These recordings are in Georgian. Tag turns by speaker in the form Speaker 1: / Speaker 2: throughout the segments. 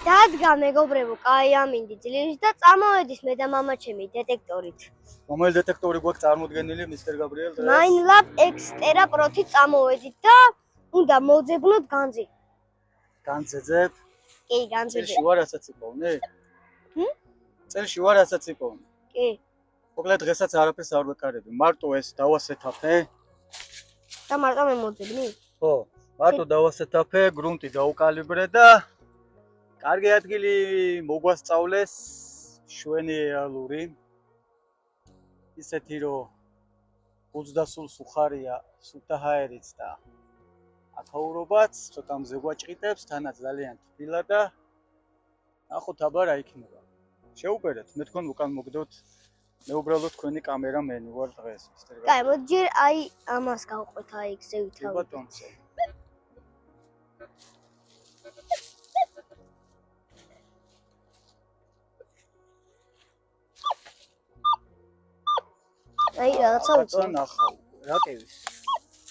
Speaker 1: დადგა მეგობრებო, კაი ამინდი ძლივს და წამოვედის მე და მამა ჩემი დეტექტორით.
Speaker 2: რომელი დეტექტორი გვაქვს წარმოდგენილი, მისტერ გაბრიელ დღეს?
Speaker 1: Minelab Xterra Pro-ით წამოვედით და უნდა მოძებნოთ განძი.
Speaker 2: განძეძებ?
Speaker 1: კი, განძეძებ.
Speaker 2: წელში ვარ ასაც იპოვნე? წელში ვარ ასაც იპოვნე?
Speaker 1: კი.
Speaker 2: მოკლედ დღესაც არაფერს არ ვეკარები. მარტო ეს დავასეთაფე.
Speaker 1: და მარტო მე მოძებნი?
Speaker 2: ხო, მარტო დავასეთაფე, გრუნტი დაუკალიბრე და კარგი ადგილი მოგვასწავლეს შვენი რეალური. ისეთი რომ უძდასულს უხარია სულთაჰაერიც და ათაურობაც, ცოტა მზე გვაჭყიტებს, თანაც ძალიან თბილა და ნახოთ აბა რა იქნება. შეუპერეთ, მე თქვენ უკან მოგდოთ. მე უბრალოდ თქვენი კამერამენი ვარ დღეს, მისტერ გაბრიელ.
Speaker 1: კაი, მოდი ჯერ აი ამას გავყვეთ, აი ეგზე ვითავ.
Speaker 2: ბატონო.
Speaker 1: აი რაღაცა უწევ.
Speaker 2: ნახავ, რა კევის?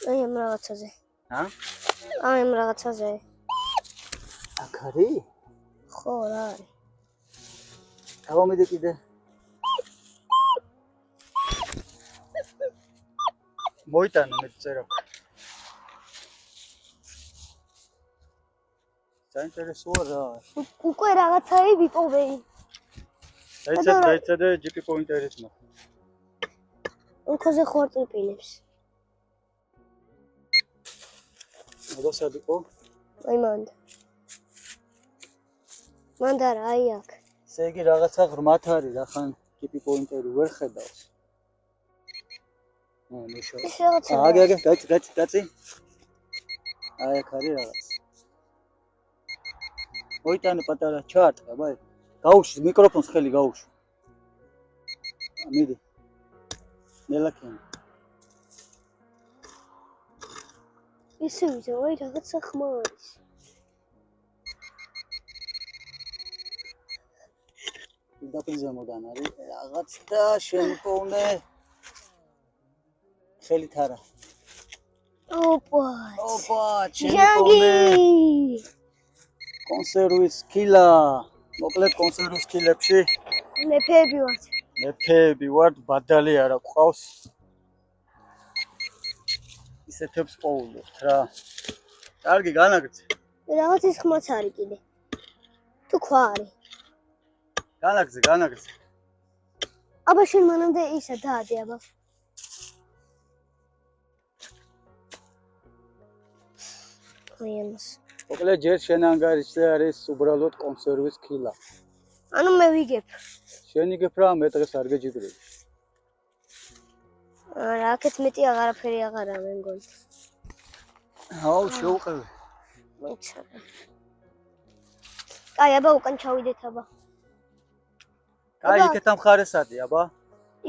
Speaker 1: აი ამ რაღაცაზე.
Speaker 2: ჰა?
Speaker 1: აი ამ რაღაცაზე.
Speaker 2: აქ არის?
Speaker 1: ხო, რა არის?
Speaker 2: დავამედე კიდე. მოიტანო მე წერა. საინტერესოა რა.
Speaker 1: უკვე რაღაცაი ვიპოვე.
Speaker 2: დაიცადე ჯიპი პოინტერით ნა.
Speaker 1: უკოზე ხორტლპილებს.
Speaker 2: მოგოსად იყო?
Speaker 1: აი მანდა რა აი აქ.
Speaker 2: ესე იგი რაღაცა ღრმათ არის, რახან ჯიპი პოინტერი ვერ ხედავს. მეშო. აგე, დაცი. აი აქ არის რაღაც. მოიტანე პატარა ჩაარტყა, ბაი. გაუშვი მიკროფონს ხელი გაუშვი. მიდი. ნელაკენ.
Speaker 1: ისე ვიზა, აი რაღაცა ხმა არის.
Speaker 2: დაფინზემოდან არის რაღაც და შემიპოვნე. ხელით არა.
Speaker 1: ოპა,
Speaker 2: შემიპოვნე. კონსერვის კილა. მოკლედ კონსერვის კილებში მეფეები ვართ, ბადალი არა გვყავს. ისეთებს პოულობთ რა. კარგი განაგრძე.
Speaker 1: რაღაც ის ხმაც არის კიდე. თუ ქვა არის.
Speaker 2: განაგრძე.
Speaker 1: აბა შენ მანამდე ისა დაადე აბა. აიემს.
Speaker 2: მოკლედ ჯერ შენ ანგარიშზე არის უბრალოდ კონსერვის კილა.
Speaker 1: ანუ მე ვიგებ.
Speaker 2: შენ იგებ რა, მე დღეს არ გეჯიბრები.
Speaker 1: რა, აქეთ მეტი აღარაფერი აღარა მე მგონი.
Speaker 2: აუ, შეუყევი.
Speaker 1: მეცადა. კაი, აბა უკან ჩავიდეთ აბა.
Speaker 2: კაი, იქეთ ამ ხარესადი, აბა.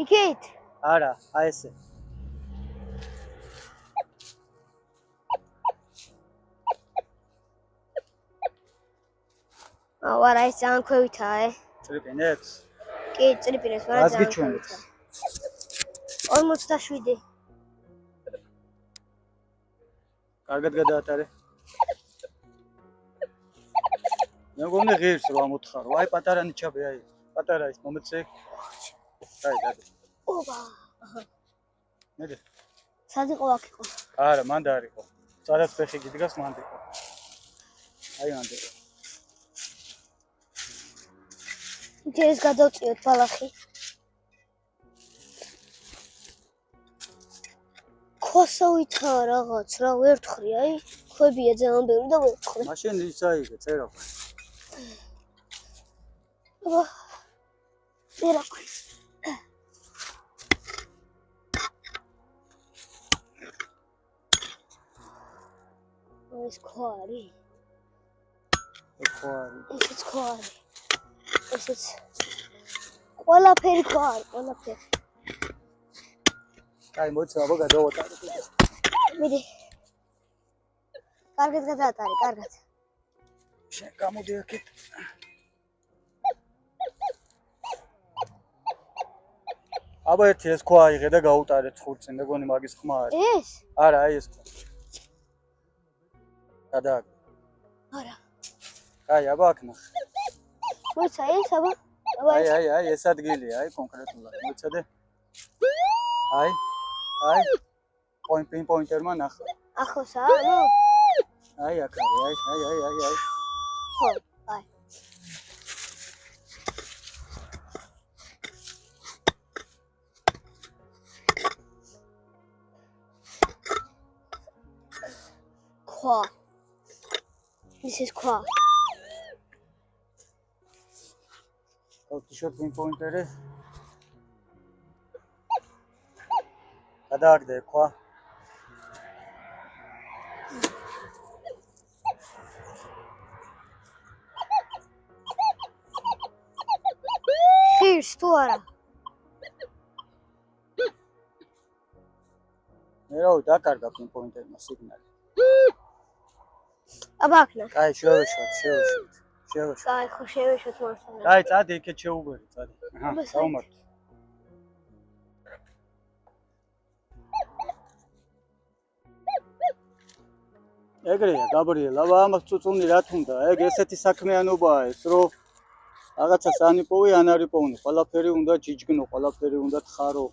Speaker 1: იქით?
Speaker 2: არა, აი ესე.
Speaker 1: აუ, არა, ეს ძალიან ქვევითაა,
Speaker 2: წრიპინებს?
Speaker 1: კი, წრიპინებს, მაგრამ ძალიან
Speaker 2: გიჩვენებს?
Speaker 1: 47.
Speaker 2: კარგად გადაატარე. მე მგონი ღირს რა მოთხარო. აი პატარა ნიჩაბე აი. პატარა ის მომეცე. აი დადი.
Speaker 1: ოპა.
Speaker 2: მედი.
Speaker 1: სად იყო აქ იყო?
Speaker 2: არა, მანდ არ იყო. სადაც ფეხი გიდგას მანდ იყო. აი მანდ იყო.
Speaker 1: ეს გადავწიოთ ბალახი. ქოსოვითა რაღაც რა ვერ ვთხრი, აი, ქვებია ძალიან ბევრი და ვერ ვთხრი.
Speaker 2: მაშინ ის აიგე წერა.
Speaker 1: აბა. წერა. ეს ქვა არის. ეს ქვა არის. ესეც ყველაფერი ქვა არის, ყველაფერი.
Speaker 2: კაი, მოიცა აბა გადავატარე.
Speaker 1: მიდი. კარგად გადაატარე, კარგად.
Speaker 2: შენ გამოდი აქეთ. აბა ერთი ეს ქვა აიღე და გაუტარე ცხურწინ, მეგონი მაგის ხმა არის.
Speaker 1: ეს?
Speaker 2: არა, აი ეს. გადააგ.
Speaker 1: არა.
Speaker 2: აი, აბა აქ ნახე.
Speaker 1: მოიცა ის აბა
Speaker 2: აი ეს ადგილია, აი კონკრეტულად. მოიცადე. აი პინპოინტერმა ნახა.
Speaker 1: ახლოსაა ნუ
Speaker 2: აი აქ არის, აი.
Speaker 1: ხო აი ქვა this is ქვა
Speaker 2: თიშოთ პინპოინტერი. გადააგდე ქვა.
Speaker 1: ხირს თუ არა
Speaker 2: მე რა დაკარგა პინპოინტერმა სიგნალი.
Speaker 1: აბა აქნა
Speaker 2: კაი, შევეშვათ.
Speaker 1: კაი ხო შევეშვათ მართლა
Speaker 2: კაი, წადი იქეთ შეუგვერი, წადი. აჰა, დავუმართ. ეგრეა, გაბრიელ, აბა ამას წუწუნი რა თუნდა? ეგ ესეთი საქმიანობაა ეს, რომ რაღაცას ანიპოვი, ან არიპოვნი, ყველაფერი უნდა ჯიჯგნო, ყველაფერი უნდა თხარო.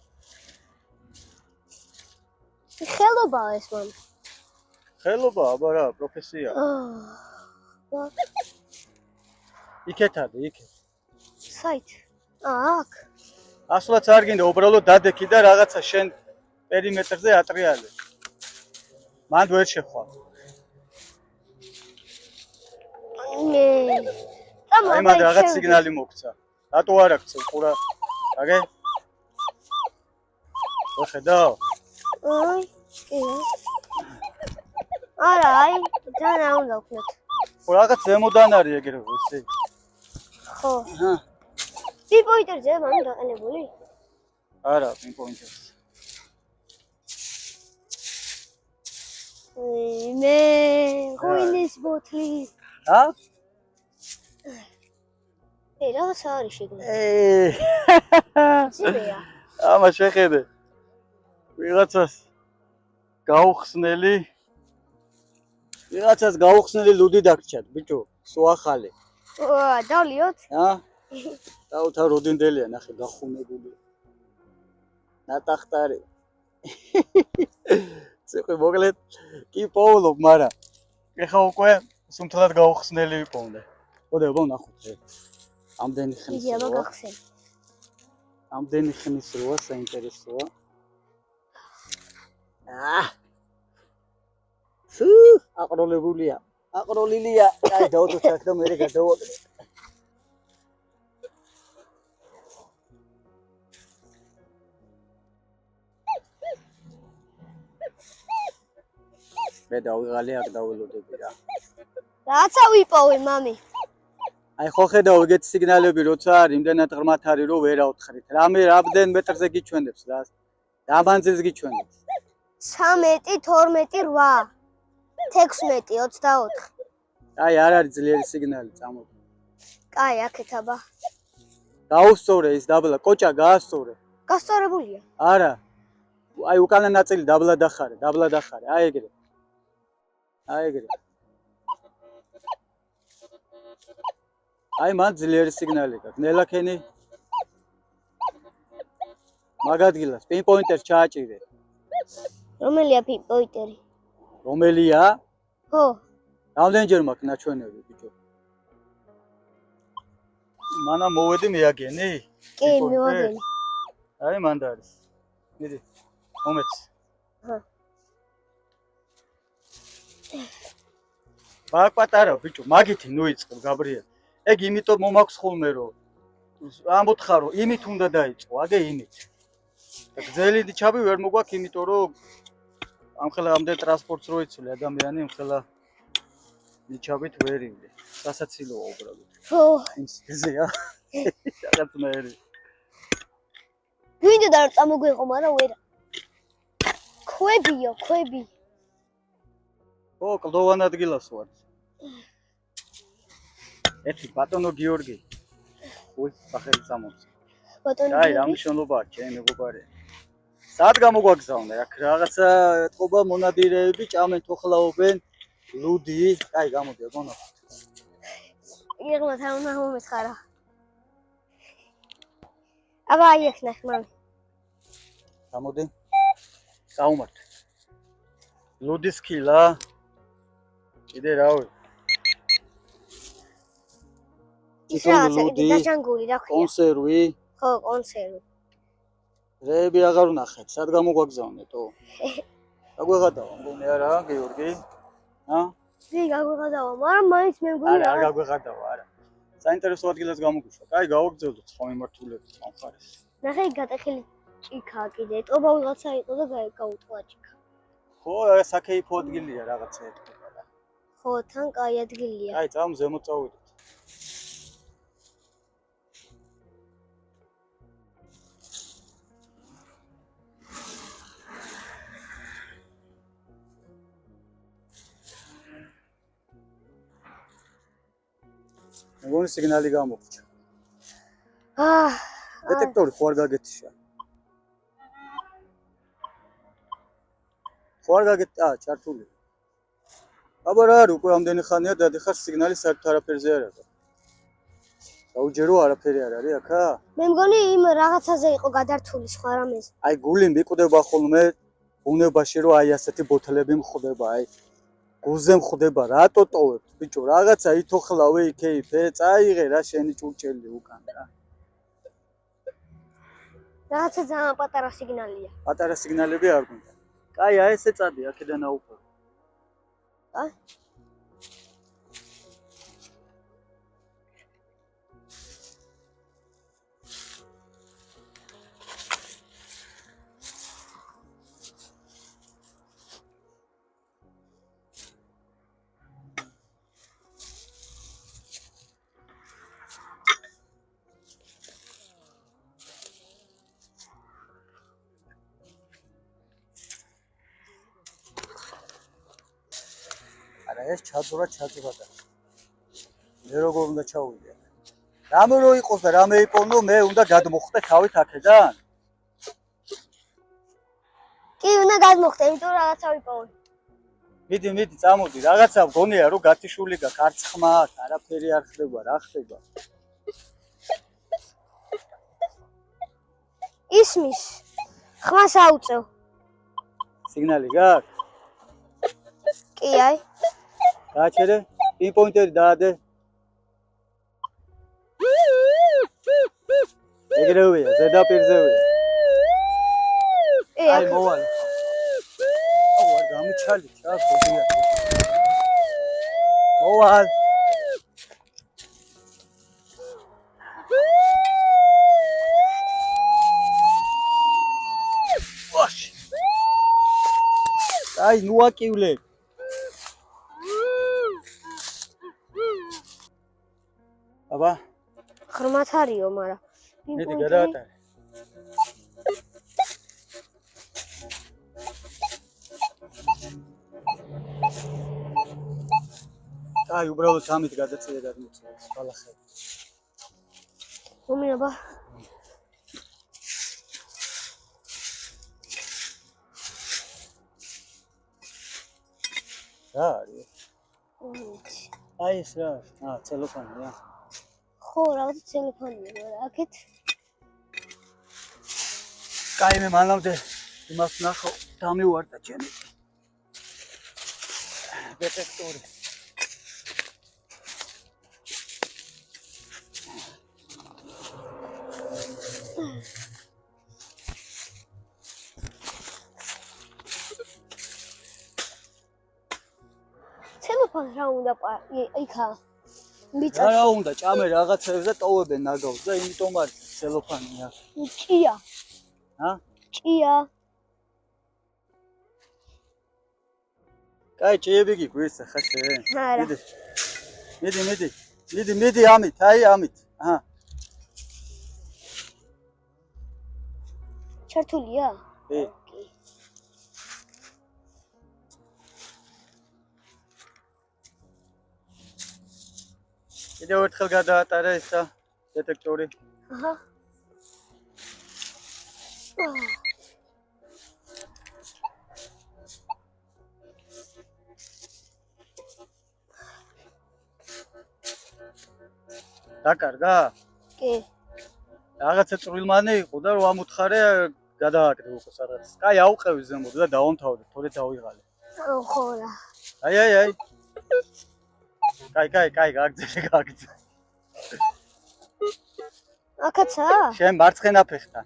Speaker 1: ხელობაა ეს მამ
Speaker 2: ხელობა, აბა რა, პროფესია. იქეთ არის, იქეთ.
Speaker 1: საით აქ
Speaker 2: ასლაც არ გინდა, უბრალოდ დადექი და რაღაცა შენ პერიმეტრზე ატრიალე. მანდ ვერ შეხვალ. აი მანდ რაღაც სიგნალი მოგცა. რატო არ აქცევ ყურა? აგე? ვხედავ?
Speaker 1: აი კი არა აი ძალიან არ უნდა ვქნათ
Speaker 2: ხო რაღაც ზემოდან არის ეგრევე ესე.
Speaker 1: ხო
Speaker 2: აჰა.
Speaker 1: პინპოინტერზე მამ დაყენებული
Speaker 2: არა, პინპოინტერს.
Speaker 1: მე გოინის ბოთლი
Speaker 2: ჰა?
Speaker 1: რაღაც არის შეგნა ძებია
Speaker 2: ამა შეხედე. ვიღაცას გაუხსნელი ლუდი დაგჭათ, ბიჭო, სო ახალი.
Speaker 1: დავლიოთ
Speaker 2: ჰა? დაუთა როდინდელია, ნახე გახუნებული. ნატახტარი. ცეკვი მოკლედ კი პოულობ, მაგრამ ეხა უკვე სუმთლად გაუხსნელი ვიპოვნე. ოდეობა ნახოთ ეს. ამდენი ხნის
Speaker 1: იდეა
Speaker 2: როა.
Speaker 1: გახსენ
Speaker 2: ამდენი ხნის როა საინტერესოა. აყროლებულია. აყროლილია. აი დავუძოთ აქ და მე გადავაკეთე. მე დავიღალე აქ დაველოდები რა.
Speaker 1: რაცა ვიპოვე მამი
Speaker 2: აი ხო ხედავ ეგეთ სიგნალები როცა არის, იმდენად ღრმად არის რომ ვერ ავთხრით. რამდენ მეტრზე გიჩვენებს რა? რა მანძილს გიჩვენებს?
Speaker 1: 13 12 8 16 24
Speaker 2: აი არ არის ძლიერი სიგნალი წამოდი.
Speaker 1: კაი აქეთ აბა
Speaker 2: გაუსწორე ის დაბლა, კოჭა გაასწორე.
Speaker 1: გასწორებულია
Speaker 2: არა. აი უკანა ნაწილი დაბლა დახარე. აი ეგრე. აი მან ძლიერი სიგნალი გაქვს. ნელაქენი მაგ ადგილას პინპოინტერს ჩააჭირე.
Speaker 1: რომელია პინპოინტერი
Speaker 2: რომელია?
Speaker 1: ხო
Speaker 2: რამდენჯერ მაქვს ნაჩვენები ბიჭო? მანა მოვედი მეაგენი?
Speaker 1: კი მივაგენი
Speaker 2: აი მანდ არის. მიდი. მომეც.
Speaker 1: ჰა
Speaker 2: მაგ პატარა ბიჭო, მაგითი ნუიწყო გაბრიელ. ეგ იმიტომ მომაქვს ხოლმე რომ ამოთხარო, იმით უნდა დაიწყო, აგე იმით. და გზელი ჩაბი ვერ მოგვაქვს იმიტომ რომ ამხელა ამდენ ტრანსპორტს რო იცვლი ადამიანი, ამხელა ნიჩაბით ვერ ივლი. სასაცილოა უბრალოდ.
Speaker 1: ხო
Speaker 2: ისეზეა. რაღაცნაირი.
Speaker 1: გვინდა და წამოგვიყო, მაგრამ ვერა. ქვებიო, ქვები.
Speaker 2: ო, კლდოვან ადგილას ვარ. ეთი ბატონო გიორგი. უი, სახელი წამოწ.
Speaker 1: ბატონო
Speaker 2: აი, რა მნიშვნელობაა, ჩემი მეგობარი. სად გამოგვაგზავნე? აქ რაღაცა ეთყობა მონადირეები, ჭამენ, თოხლაობენ, ლუდი. აი, გამოდი, გონო.
Speaker 1: იღმა თან უნდა მომეცხარა. აბა აი აქ ნახე მამი.
Speaker 2: გამოდი. საუმართ. ლუდის ქილა. კიდე რავი.
Speaker 1: ის რაღაცა დაჟანგული რა ქვია.
Speaker 2: კონსერვი.
Speaker 1: ხო, კონსერვი.
Speaker 2: რეები აღარ ვნახეთ. სად გამოგვაგზავნეთო? გაგვეღადავა, მგონი არა, გიორგი?
Speaker 1: დი გაგვეღადავა, მაგრამ მაინც მე მგონი
Speaker 2: არა, არ გაგვეღადავა, არა. საინტერესო ადგილას გამოგვიშვა. კაი, გავაგრძელოთ სხვა მიმართულებით სამხარეს.
Speaker 1: ნახე გატეხილი ჭიქა კიდე. ეტყობა ვიღაცა იყო და გაუტყვა ჭიქა.
Speaker 2: ხო, საკეიფო ადგილია რაღაცა ეთქება რა.
Speaker 1: ხო, თან კაი ადგილია.
Speaker 2: კაი, წამ ზემოთ წავიდეთ. მეგონი სიგნალი გამოგჭა. დეტექტორი ხო არ გაგეთიშა? ხო არ გაგეთ, ჩართული. აბა რა არის, უკვე ამდენი ხანია დადიხარ სიგნალი საერთოდ არაფერზე არ არის. დაუჯერო არაფერი არ არის აქა?
Speaker 1: მე მგონი იმ რაღაცაზე იყო გადართული სხვა რამეზე.
Speaker 2: აი გული მიკვდება ხოლმე ბუნებაში რომ აი ასეთი ბოთლები მხვდება, აი გულზე მხვდება, რატო ტოვებ? ბიჭო, რაღაცა ითოხლავე იქეიფე, წაიღე რა შენი ჭურჭელი უკან რა.
Speaker 1: რაღაცა ძალიან პატარა სიგნალია.
Speaker 2: პატარა სიგნალები არ გვინდა. კაი, აი ესე წადი აქედან აუყო. ეს ჩაძურა და მე როგორ უნდა ჩავიდე? რამე რო იყოს და რამე იპოვნო, მე უნდა გადმოხდე თავით აქედან.
Speaker 1: კი, უნდა გადმოხდე, იმიტომ რაღაცა ვიპოვე.
Speaker 2: მიდი, წამოდი, რაღაცა მგონია რომ გათიშული გაქვს, არც ხმა, არაფერი არ ხდება, რა ხდება?
Speaker 1: ისმის. ხმას აუწევ.
Speaker 2: სიგნალი გაქვს?
Speaker 1: კი, აი.
Speaker 2: გააჩერე, პინპოინტერი დაადე. ეგრევია, ზედაპირზევია. აი, მოვალ. აუ, არ გამიჩალი, ჩა, გოგია. მოვალ. ვაში. აი, ნუ აკივლე. აბა
Speaker 1: ხრმათ არისო, მაგრამ
Speaker 2: მიდი გადაატარე. აი, უბრალოდ ამით გადაწყვეტე და მოწევ, ბალახები.
Speaker 1: მომინება.
Speaker 2: რა არის? აი ეს რა? ცელოფანია.
Speaker 1: ხო, რაღაცა ცელოფანია, აქეთ.
Speaker 2: კაი, მე მანამდე იმას ნახო, დამივარდა ჩემი დეტექტორი.
Speaker 1: ცელოფანს რა უნდა იქა? მიწა.
Speaker 2: რა უნდა, ჭამე რაღაცებზე ტოვებენ ნაგავს და იმიტომ არის ცელოფანია.
Speaker 1: ჭია. ჭია.
Speaker 2: კაი, ჭიები გიგვირს ახლა შენ.
Speaker 1: არა.
Speaker 2: მიდი, ამით, აი ამით.
Speaker 1: ჩართულია?
Speaker 2: კი. კიდევ ერთხელ გადაატარე ესა დეტექტორი.
Speaker 1: აჰა.
Speaker 2: დაკარგა?
Speaker 1: კი.
Speaker 2: რაღაცა წვრილმანი იყო და რო ამუთხარე გადააკრე უკვე სადღაც. კაი აუყევი ზემოთ და დავამთავრე, თორე დავიღალე.
Speaker 1: ხო რა.
Speaker 2: აი. კაი, გაგძე.
Speaker 1: აკაცა?
Speaker 2: შენ მარცხენა ფეხთან.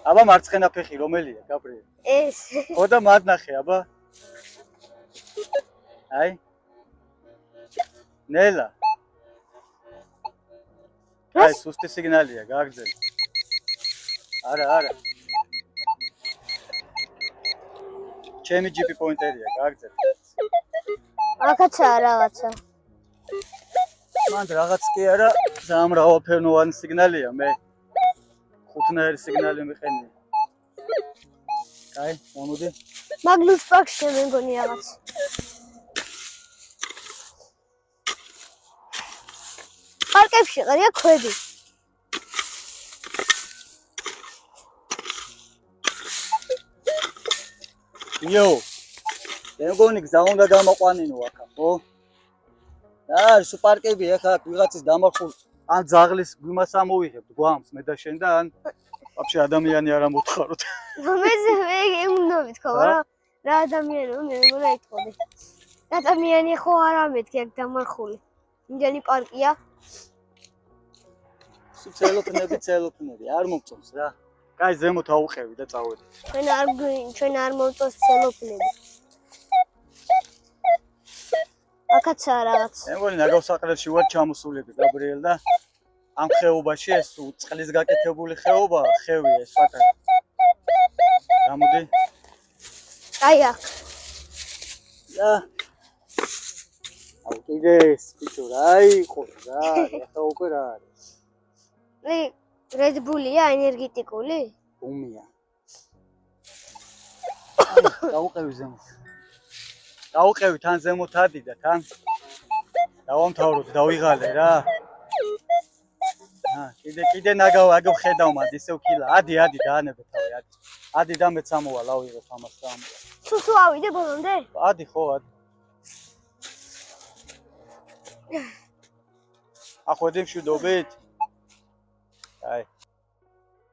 Speaker 2: აბა მარცხენა ფეხი რომელია, გაბრიელ?
Speaker 1: ეს.
Speaker 2: ხო და მათ ნახე, აბა. აი. ნელა. აი, სუსტი სიგნალია, გააგზელი. არა. ჩემი ჯიპი პოინტერია, გააგზელი.
Speaker 1: აკაცა რაღაცა.
Speaker 2: მან რაღაც კი არა, ძალიან მრავალფეროვანი სიგნალია, მე ხუთნაირი სიგნალი მიყენია. კაი, გამოდი.
Speaker 1: მაგნუს პარკში მე მგონი რაღაც. პარკებში ყრია ქვები.
Speaker 2: იო. მე მგონი გზა უნდა გამოყვანინო აქა, ხო? სუპარკები ახლა ვიღაცის დამარხულ ან ძაღლის გვიმას ამოვიღებთ გვამს მე და შენ და ან ვაფშე ადამიანი არ ამოთხაროთ.
Speaker 1: მე უნდა მეთქო რა ადამიანი მე უნდა ეთქოდი. ადამიანი ხო არ ამეთქი აქ დამარხული. იმდენი პარკია.
Speaker 2: ცელოფნები არ მომწონს რა. კაი ზემოთ აუყევი და წავედი.
Speaker 1: ჩვენ არ მომწონს ცელოფნები. აკაცა რაღაც.
Speaker 2: მე მგონი ნაგავსაყრელში ვარ ჩამოსულები გაბრიელ და ამ ხეობაში ეს წყლის გაკეთებული ხეობა, ხევია ეს პატარა. გამოდი.
Speaker 1: აი აქ.
Speaker 2: და აუ კიდეს ბიჭო რა იყო რა, ახლა უკვე რა არის?
Speaker 1: Red Bull-ია ენერგეტიკული?
Speaker 2: უმია. დაუყევი ზემოთ. დაუყევი თან ზემოთ ადი და თან დავამთავროთ, დავიღალე რა. კიდე ნაგავ აგებ ხედავ მანდ ისევ ქილა. ადი დაანებე თავი, ადი. ადი და მეც ამოვალ, ავიღებ ამას და ამ.
Speaker 1: სუსუ ავიდე ბოლომდე?
Speaker 2: ადი ხო, ადი. ახვედი მშვიდობით? აი.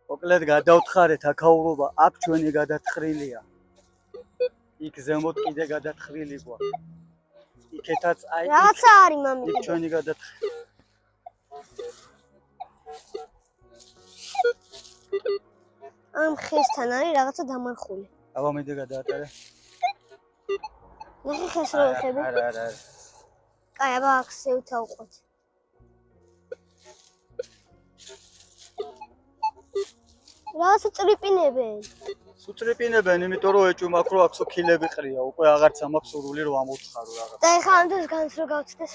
Speaker 2: მოკლედ გადავთხარეთ აქაურობა, აქ ჩვენი გადათხრილია. იქ ზემოთ კიდე გადათხრილი გვაქვს. იქეთაც აი
Speaker 1: რაღაცა არის მამი.
Speaker 2: იქ ჩვენი გადათხრილი.
Speaker 1: ამ ხესთან არის რაღაცა დამარხული.
Speaker 2: აბა მე გადაატარე.
Speaker 1: ნახე ხეს რო ვიხები?
Speaker 2: არა.
Speaker 1: კაი, აბა აქ შევთავყოთ. რაღაცა წრიპინებენ.
Speaker 2: სუტრიპინებენ, იმიტომ რომ ეჭვმაქ რო აქ სოქილები ყრია, უკვე აღარც ამაქვს სურვილი რომ ამოვთხარო რაღაც.
Speaker 1: და ეხლა ამ დროს განს რო გავწდეს.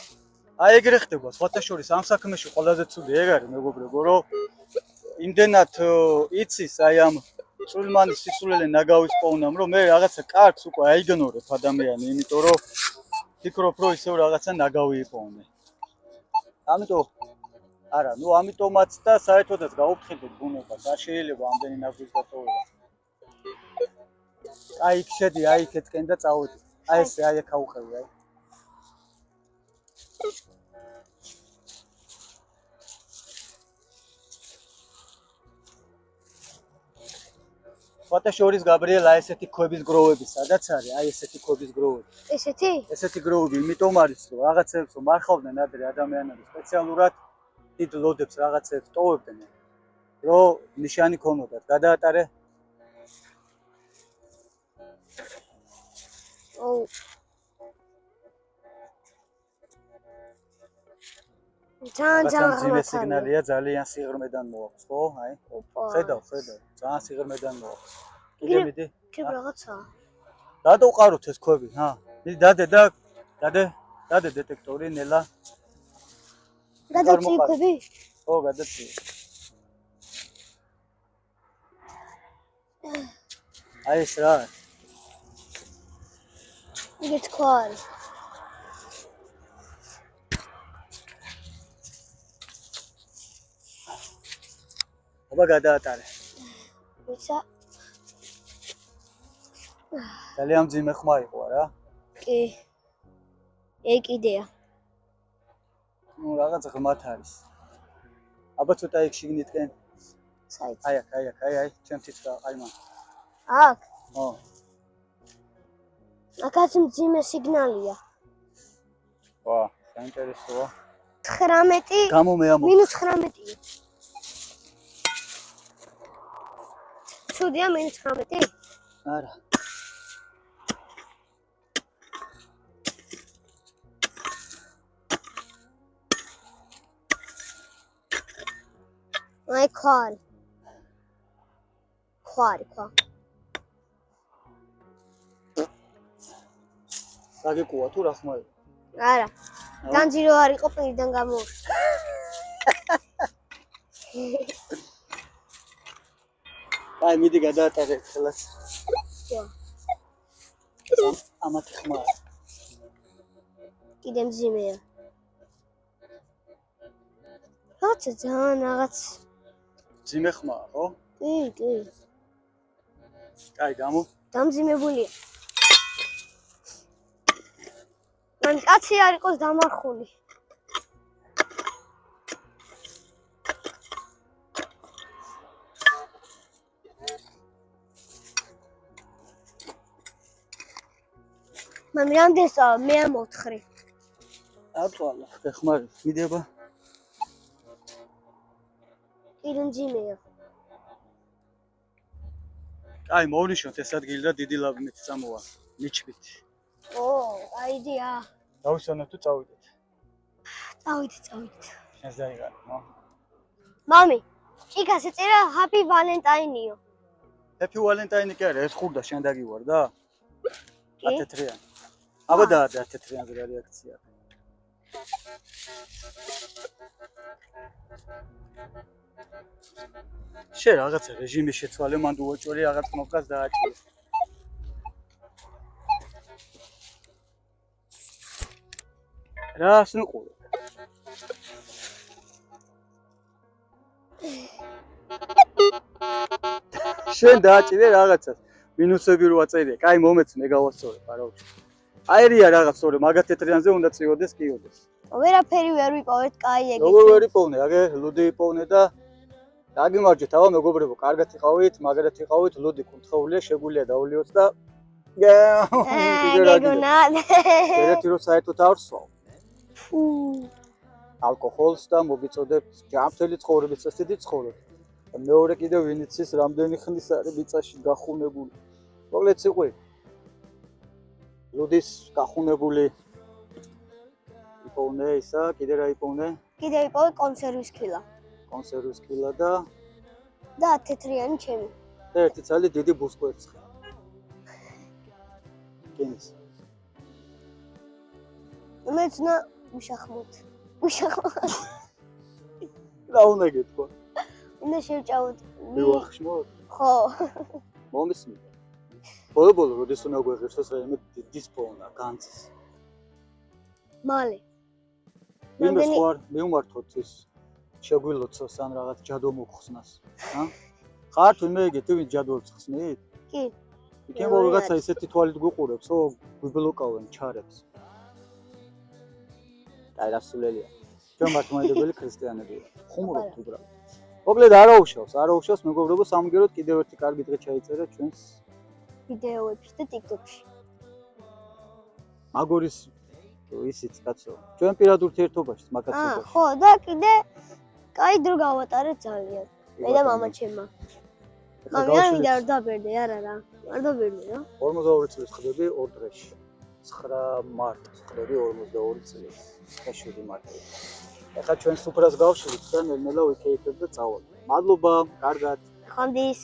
Speaker 2: აი ეგრე ხდება, სხვათა შორის ამ საქმეში ყველაზე ცუდი ეგ არის მეგობრებო, რომ იმდენად იცის აი ამ წვრილმანის სისულელე ნაგავის პოვნამ, რომ მე რაღაცა კარგს უკვე აიგნორებ ადამიანი, იმიტომ რომ ფიქრობ რომ ისევ რაღაცა ნაგავი იპოვნე. ამიტომ არა, ამიტომაც და საერთოდაც გაუფრთხილდეთ ბუნებას, არ შეიძლება ამდენი ნაგვის დატოვება. აი იქ შედი, აი იქეთკენ და წავედი. აი ესე, აი აქ აუყევი, აი. სხვათა შორის გაბრიელ აი ესეთი ქვების გროვები, სადაც არის, აი ესეთი ქვების გროვები.
Speaker 1: ესეთი?
Speaker 2: ესეთი გროვები, იმიტომ არის, რომ რაღაცებს რომ მარხავდნენ ადრე ადამიანები სპეციალურად დიდ ლოდებს რაღაცებს ტოვებდნენ, რომ ნიშანი ქონოდათ. გადაატარე.
Speaker 1: ოუ. ძალიან
Speaker 2: მძიმე სიგნალია, ძალიან სიღრმედან მოაქვს, ხო? აი. ხედავ, ძალიან სიღრმედან მოაქვს. კიდე მიდი.
Speaker 1: კი რაღაცა.
Speaker 2: დადოყაროთ ეს ქვები, ჰა. მიდი დადე დეტექტორი, ნელა.
Speaker 1: გადაწი ქვები?
Speaker 2: ხო, გადაწი. აი ეს რა.
Speaker 1: იგიც ხო არის.
Speaker 2: აბა გადაატარე.
Speaker 1: ვიცა?
Speaker 2: ძალიან მძიმე ხმა იყო რა.
Speaker 1: კი. ეგ კიდეა.
Speaker 2: რაღაც ღმათ არის. აბა ცოტა იქ შიგნიტკენ.
Speaker 1: საით.
Speaker 2: აი, ჩემთვით და აი მან.
Speaker 1: აქ.
Speaker 2: ო.
Speaker 1: აქაც მძიმე სიგნალია.
Speaker 2: ვა, საინტერესოა.
Speaker 1: 19
Speaker 2: გამო მე ამო.
Speaker 1: -19. ცუდია -19?
Speaker 2: არა.
Speaker 1: აი ხვარი.
Speaker 2: გაგეკუა თუ რა ხმარი?
Speaker 1: არა. განძირო არ იყო პირიდან გამოვიდა.
Speaker 2: აი მიდი გადაატარე ხელას.
Speaker 1: ხო.
Speaker 2: ამათი ხმაა.
Speaker 1: კიდე მძიმეა. როცა ძალიან რაღაც
Speaker 2: ძიმე ხმაა, ხო?
Speaker 1: კი.
Speaker 2: აი გამო.
Speaker 1: დამძიმებულია. მან კაცი არ იყოს დამარხული. მამი რამდენსა მე ამოთხრი.
Speaker 2: აწვალა, ხმარი. მიდი აბა.
Speaker 1: კიდე მძიმეა.
Speaker 2: აი მოვნიშნოთ ეს ადგილი და დიდი ლაბნით წამოვა. მიჩვით.
Speaker 1: ო, აიდია.
Speaker 2: დავისვენოთ თუ წავიდეთ.
Speaker 1: წავიდეთ.
Speaker 2: შენს დაიღალე, ხო?
Speaker 1: მამი, ჭიქას ეწერა Happy Valentine-იო.
Speaker 2: Happy Valentine კი არა, ეს ხურდა შენ დაგივარ და?
Speaker 1: კი.
Speaker 2: 10 თეთრიანი. აბა და 10 თეთრიანზე რა რეაქცია? შენ რაღაცა რეჟიმი შეცვალე, მანდ უოჭველი რაღაც კნოპკას დააჭირე. რას ნუყურე? შენ დააჭირე რაღაცას. მინუსები რო აწერია. კაი მომეც მე გავასწორე, პარაუჩი. აერია რაღაც სწორე, მაგათ თეთრიანზე უნდა წიოდეს, კიოდეს.
Speaker 1: ვერაფერი ვერ ვიპოვეთ, კაი ეგეთი.
Speaker 2: როგორ ვერ იპოვნე, აგე ლუდი იპოვნე და დაგიმარჯვეთ, აბა მეგობრებო, კარგად იყავით, მაგრად იყავით, ლუდი კუნთხეულია, შეგვიძლია დავლიოთ და
Speaker 1: გეგონა.
Speaker 2: ერთ რო საერთოდ არ ვსვავ. ალკოჰოლს და მოგიწოდებთ ჯანმრთელი ცხოვრების წესით ცხოვრობ. მეორე კიდე ვინ იცის რამდენი ხნის არის მიწაში გახუნებული. მოკლედ სიყვი. ლუდის გახუნებული იპოვნე ისა, კიდე რა იპოვნე?
Speaker 1: კიდე ვიპოვე კონსერვის კილა.
Speaker 2: კონსერვის კილა და
Speaker 1: თეთრიანი ჩემი.
Speaker 2: და ერთი ცალი დიდი ბუსკვერცხი. კენის.
Speaker 1: მეცნა უშახმოთ.
Speaker 2: რა უნდა გეთქვა?
Speaker 1: უნდა შევჭამოთ.
Speaker 2: მივახშმოთ?
Speaker 1: ხო.
Speaker 2: მომისმი. ბოლო როდის უნდა გვეღირსოს რაიმე დიდი სპონა, განცის.
Speaker 1: მალე.
Speaker 2: იმას ხوار მეუმართოთ ის შეგვილოცოს ან რაღაც ჯადო მოხსნას, ჰა? ხარ თუ მე ეგეთი ვინ ჯადოებს ხსნით?
Speaker 1: კი.
Speaker 2: იქნებ რაღაცა ისეთი თვალით გუყურებს, ო გვიბლოკავენ ჩარებს. აი რასულელია. ჩვენ მართლმადიდებელი ქრისტიანებია. ხუმრობთ უბრალოდ. მოკლედ არაუშავს მეგობრებო, სამგეროდ კიდევ ერთი კარგი დღე ჩაიწერა ჩვენს
Speaker 1: ვიდეოებში და TikTok-ში.
Speaker 2: მაგორის ისიც კაცო. ჩვენ პირად ურთიერთობაში მაგაცობაში.
Speaker 1: ხო, და კიდე კაი დრო გავატარეთ ძალიან. მე და მამა ჩემმა. მამი არ მინდა არ დაბერდე, არა. არ დაბერდე რა.
Speaker 2: 42 წლის ხდები 2 დღეში. 9 მარტს ხდები 42 წლის. 7 მარტი. ეხლა ჩვენ სუფრას გავშლით და ნელ-ნელა ვიქეიფებ და წავალ. მადლობა, კარგად.
Speaker 1: ხანდის